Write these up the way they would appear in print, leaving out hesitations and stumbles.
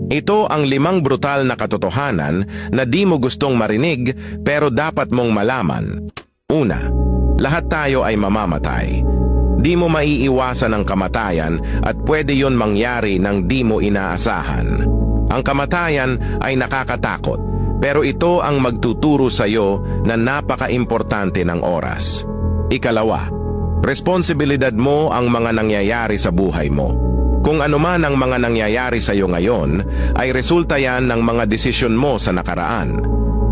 Ito ang 5 brutal na katotohanan na di mo gustong marinig pero dapat mong malaman. Una, lahat tayo ay mamamatay. Di mo maiiwasan ang kamatayan at pwede yon mangyari nang di mo inaasahan. Ang kamatayan ay nakakatakot, pero ito ang magtuturo sa iyo na napaka-importante ng oras. Ikalawa, responsibilidad mo ang mga nangyayari sa buhay mo. Kung anuman ang mga nangyayari sa iyo ngayon, ay resulta yan ng mga desisyon mo sa nakaraan.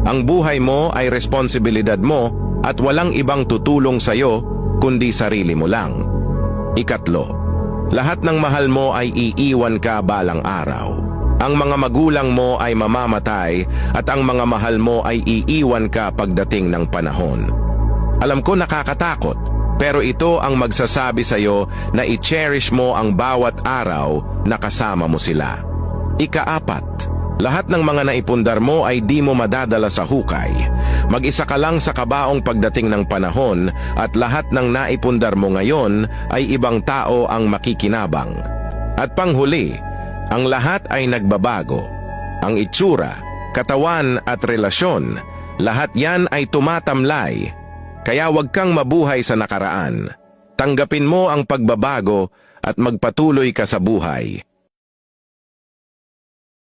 Ang buhay mo ay responsibilidad mo at walang ibang tutulong sa iyo kundi sarili mo lang. Ikatlo, lahat ng mahal mo ay iiwan ka balang araw. Ang mga magulang mo ay mamamatay at ang mga mahal mo ay iiwan ka pagdating ng panahon. Alam ko nakakatakot, pero ito ang magsasabi sa iyo na i-cherish mo ang bawat araw na kasama mo sila. Ika-4, lahat ng mga naipundar mo ay di mo madadala sa hukay. Mag-isa ka lang sa kabaong pagdating ng panahon at lahat ng naipundar mo ngayon ay ibang tao ang makikinabang. At panghuli, ang lahat ay nagbabago. Ang itsura, katawan at relasyon, lahat yan ay tumatamlay. Kaya huwag kang mabuhay sa nakaraan. Tanggapin mo ang pagbabago at magpatuloy ka sa buhay.